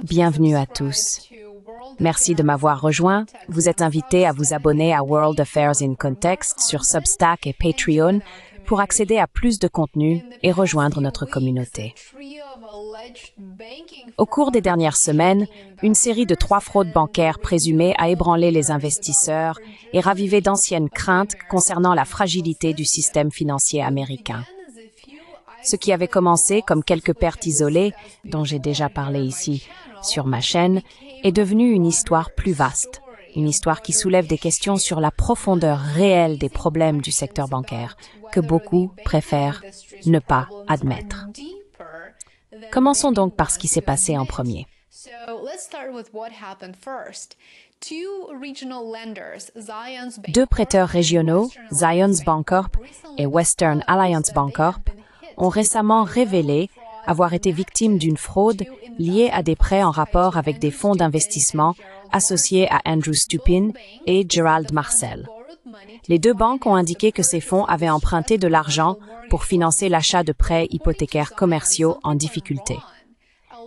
Bienvenue à tous. Merci de m'avoir rejoint. Vous êtes invités à vous abonner à World Affairs in Context sur Substack et Patreon pour accéder à plus de contenu et rejoindre notre communauté. Au cours des dernières semaines, une série de 3 fraudes bancaires présumées a ébranlé les investisseurs et ravivé d'anciennes craintes concernant la fragilité du système financier américain. Ce qui avait commencé comme quelques pertes isolées, dont j'ai déjà parlé ici sur ma chaîne, est devenu une histoire plus vaste, une histoire qui soulève des questions sur la profondeur réelle des problèmes du secteur bancaire, que beaucoup préfèrent ne pas admettre. Commençons donc par ce qui s'est passé en premier. Deux prêteurs régionaux, Zions Bancorp et Western Alliance Bancorp, ont récemment révélé avoir été victimes d'une fraude liée à des prêts en rapport avec des fonds d'investissement associés à Andrew Stupin et Gerald Marcel. Les deux banques ont indiqué que ces fonds avaient emprunté de l'argent pour financer l'achat de prêts hypothécaires commerciaux en difficulté.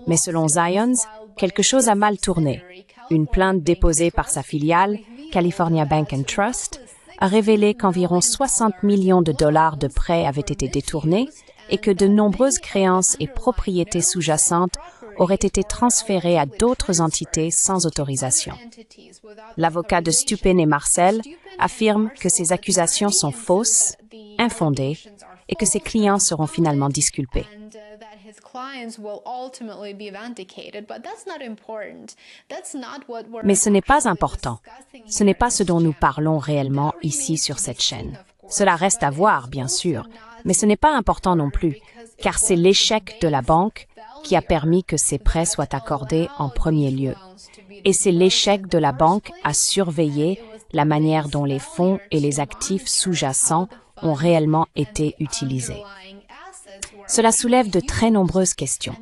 Mais selon Zions, quelque chose a mal tourné. Une plainte déposée par sa filiale, California Bank and Trust, a révélé qu'environ 60 millions de dollars de prêts avaient été détournés et que de nombreuses créances et propriétés sous-jacentes auraient été transférées à d'autres entités sans autorisation. L'avocat de Stupin et Marcel affirme que ces accusations sont fausses, infondées, et que ses clients seront finalement disculpés. Mais ce n'est pas important. Ce n'est pas ce dont nous parlons réellement ici sur cette chaîne. Cela reste à voir, bien sûr, mais ce n'est pas important non plus, car c'est l'échec de la banque qui a permis que ces prêts soient accordés en premier lieu. Et c'est l'échec de la banque à surveiller la manière dont les fonds et les actifs sous-jacents ont réellement été utilisés. Cela soulève de très nombreuses questions.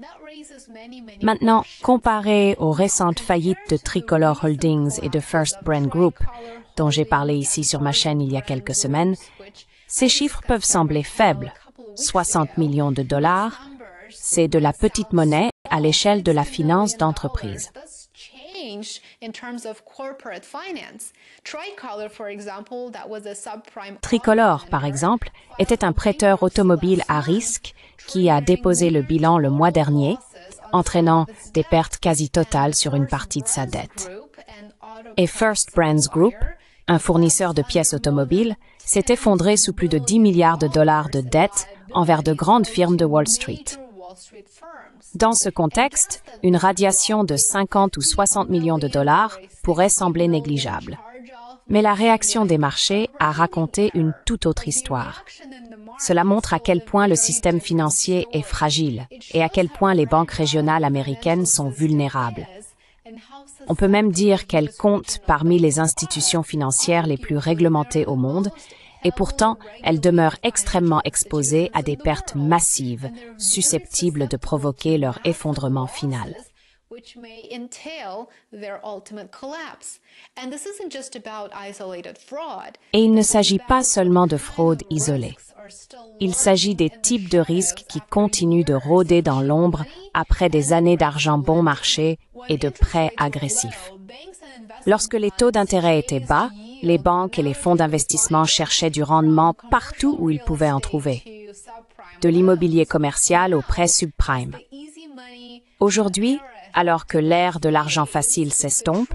Maintenant, comparé aux récentes faillites de Tricolor Holdings et de First Brand Group, dont j'ai parlé ici sur ma chaîne il y a quelques semaines, ces chiffres peuvent sembler faibles. 60 millions de dollars, c'est de la petite monnaie à l'échelle de la finance d'entreprise. Tricolor, par exemple, était un prêteur automobile à risque qui a déposé le bilan le mois dernier, entraînant des pertes quasi totales sur une partie de sa dette. Et First Brands Group, un fournisseur de pièces automobiles, s'est effondré sous plus de 10 milliards de dollars de dettes envers de grandes firmes de Wall Street. Dans ce contexte, une radiation de 50 ou 60 millions de dollars pourrait sembler négligeable. Mais la réaction des marchés a raconté une toute autre histoire. Cela montre à quel point le système financier est fragile et à quel point les banques régionales américaines sont vulnérables. On peut même dire qu'elles comptent parmi les institutions financières les plus réglementées au monde, et pourtant, elles demeurent extrêmement exposées à des pertes massives, susceptibles de provoquer leur effondrement final. Et il ne s'agit pas seulement de fraude isolée. Il s'agit des types de risques qui continuent de rôder dans l'ombre après des années d'argent bon marché et de prêts agressifs. Lorsque les taux d'intérêt étaient bas, les banques et les fonds d'investissement cherchaient du rendement partout où ils pouvaient en trouver, de l'immobilier commercial aux prêts subprime. Aujourd'hui, alors que l'ère de l'argent facile s'estompe,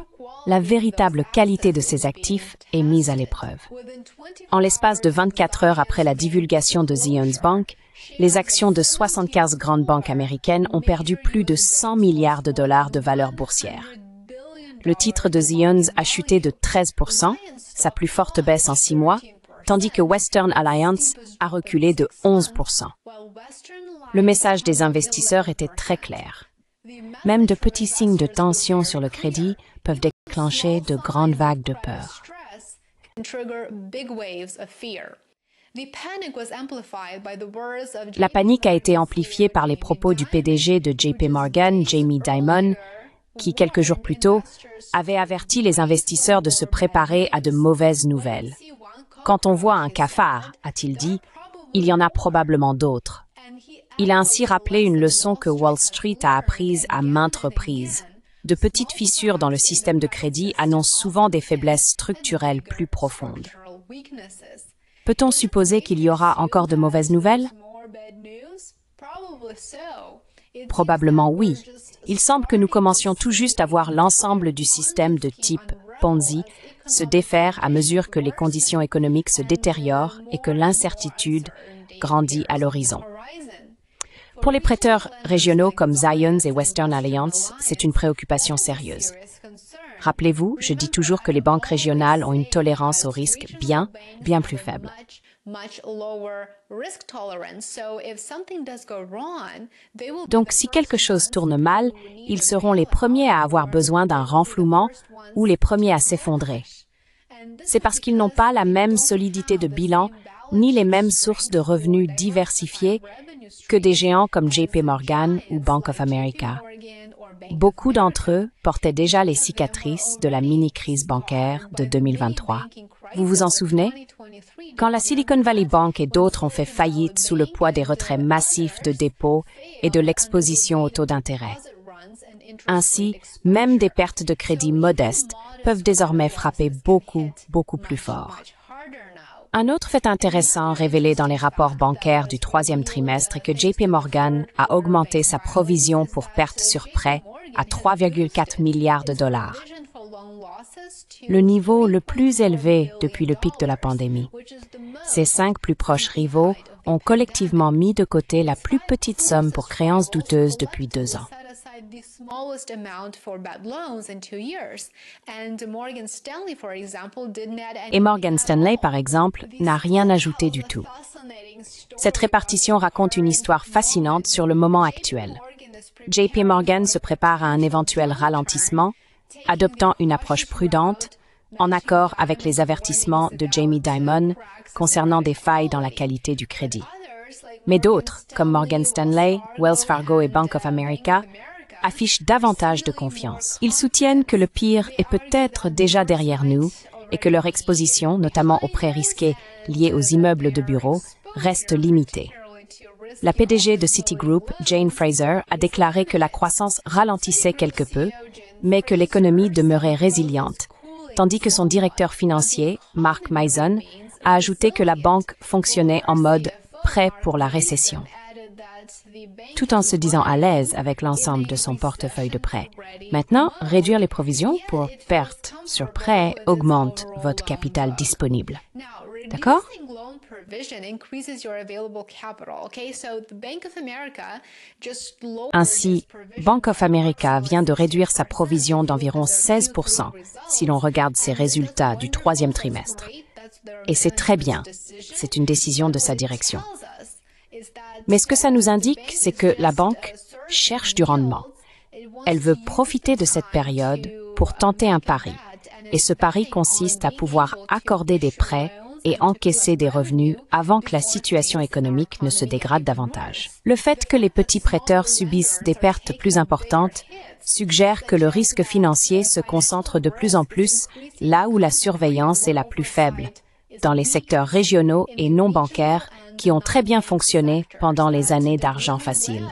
la véritable qualité de ces actifs est mise à l'épreuve. En l'espace de 24 heures après la divulgation de Zions Bank, les actions de 75 grandes banques américaines ont perdu plus de 100 milliards de dollars de valeur boursière. Le titre de Zions a chuté de 13%, sa plus forte baisse en 6 mois, tandis que Western Alliance a reculé de 11%. Le message des investisseurs était très clair. Même de petits signes de tension sur le crédit peuvent déclencher de grandes vagues de peur. La panique a été amplifiée par les propos du PDG de JP Morgan, Jamie Dimon, qui, quelques jours plus tôt, avait averti les investisseurs de se préparer à de mauvaises nouvelles. « Quand on voit un cafard, a-t-il dit, il y en a probablement d'autres. » Il a ainsi rappelé une leçon que Wall Street a apprise à maintes reprises. De petites fissures dans le système de crédit annoncent souvent des faiblesses structurelles plus profondes. Peut-on supposer qu'il y aura encore de mauvaises nouvelles? Probablement oui. Il semble que nous commencions tout juste à voir l'ensemble du système de type Ponzi se défaire à mesure que les conditions économiques se détériorent et que l'incertitude grandit à l'horizon. Pour les prêteurs régionaux comme Zions et Western Alliance, c'est une préoccupation sérieuse. Rappelez-vous, je dis toujours que les banques régionales ont une tolérance au risque bien plus faible. Donc, si quelque chose tourne mal, ils seront les premiers à avoir besoin d'un renflouement ou les premiers à s'effondrer. C'est parce qu'ils n'ont pas la même solidité de bilan ni les mêmes sources de revenus diversifiées que des géants comme JP Morgan ou Bank of America. Beaucoup d'entre eux portaient déjà les cicatrices de la mini-crise bancaire de 2023. Vous vous en souvenez? Quand la Silicon Valley Bank et d'autres ont fait faillite sous le poids des retraits massifs de dépôts et de l'exposition aux taux d'intérêt. Ainsi, même des pertes de crédit modestes peuvent désormais frapper beaucoup plus fort. Un autre fait intéressant révélé dans les rapports bancaires du troisième trimestre est que JP Morgan a augmenté sa provision pour pertes sur prêt à 3,4 milliards de dollars, le niveau le plus élevé depuis le pic de la pandémie. Ses 5 plus proches rivaux ont collectivement mis de côté la plus petite somme pour créances douteuses depuis 2 ans. Et Morgan Stanley, par exemple, n'a rien ajouté du tout. Cette répartition raconte une histoire fascinante sur le moment actuel. JP Morgan se prépare à un éventuel ralentissement, adoptant une approche prudente, en accord avec les avertissements de Jamie Dimon concernant des failles dans la qualité du crédit. Mais d'autres, comme Morgan Stanley, Wells Fargo et Bank of America, affichent davantage de confiance. Ils soutiennent que le pire est peut-être déjà derrière nous et que leur exposition, notamment aux prêts risqués liés aux immeubles de bureaux, reste limitée. La PDG de Citigroup, Jane Fraser, a déclaré que la croissance ralentissait quelque peu, mais que l'économie demeurait résiliente, tandis que son directeur financier, Mark Mason, a ajouté que la banque fonctionnait en mode prêt pour la récession, tout en se disant à l'aise avec l'ensemble de son portefeuille de prêts. Maintenant, réduire les provisions pour pertes sur prêts augmente votre capital disponible. D'accord? Ainsi, Bank of America vient de réduire sa provision d'environ 16% si l'on regarde ses résultats du troisième trimestre. Et c'est très bien, c'est une décision de sa direction. Mais ce que ça nous indique, c'est que la banque cherche du rendement. Elle veut profiter de cette période pour tenter un pari. Et ce pari consiste à pouvoir accorder des prêts et encaisser des revenus avant que la situation économique ne se dégrade davantage. Le fait que les petits prêteurs subissent des pertes plus importantes suggère que le risque financier se concentre de plus en plus là où la surveillance est la plus faible, dans les secteurs régionaux et non bancaires qui ont très bien fonctionné pendant les années d'argent facile.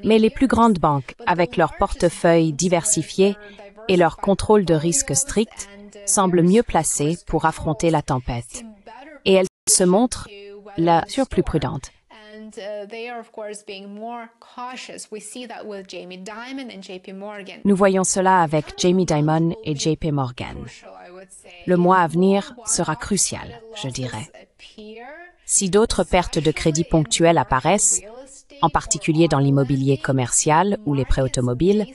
Mais les plus grandes banques, avec leur portefeuille diversifié et leur contrôle de risque strict, semblent mieux placées pour affronter la tempête. Et elles se montrent la plus prudentes. Nous voyons cela avec Jamie Dimon et JP Morgan. Le mois à venir sera crucial, je dirais. Si d'autres pertes de crédit ponctuelles apparaissent, en particulier dans l'immobilier commercial ou les prêts automobiles,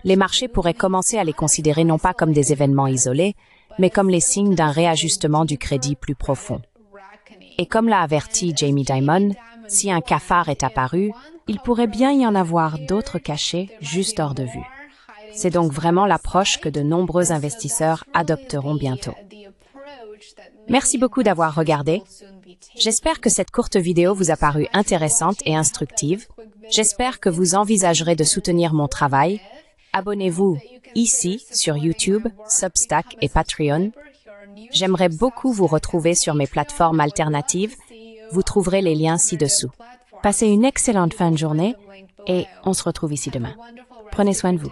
les marchés pourraient commencer à les considérer non pas comme des événements isolés, mais comme les signes d'un réajustement du crédit plus profond. Et comme l'a averti Jamie Dimon, si un cafard est apparu, il pourrait bien y en avoir d'autres cachés juste hors de vue. C'est donc vraiment l'approche que de nombreux investisseurs adopteront bientôt. Merci beaucoup d'avoir regardé. J'espère que cette courte vidéo vous a paru intéressante et instructive. J'espère que vous envisagerez de soutenir mon travail. Abonnez-vous ici sur YouTube, Substack et Patreon. J'aimerais beaucoup vous retrouver sur mes plateformes alternatives. Vous trouverez les liens ci-dessous. Passez une excellente fin de journée et on se retrouve ici demain. Prenez soin de vous.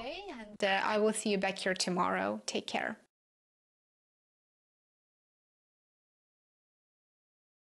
I will see you back here tomorrow. Take care.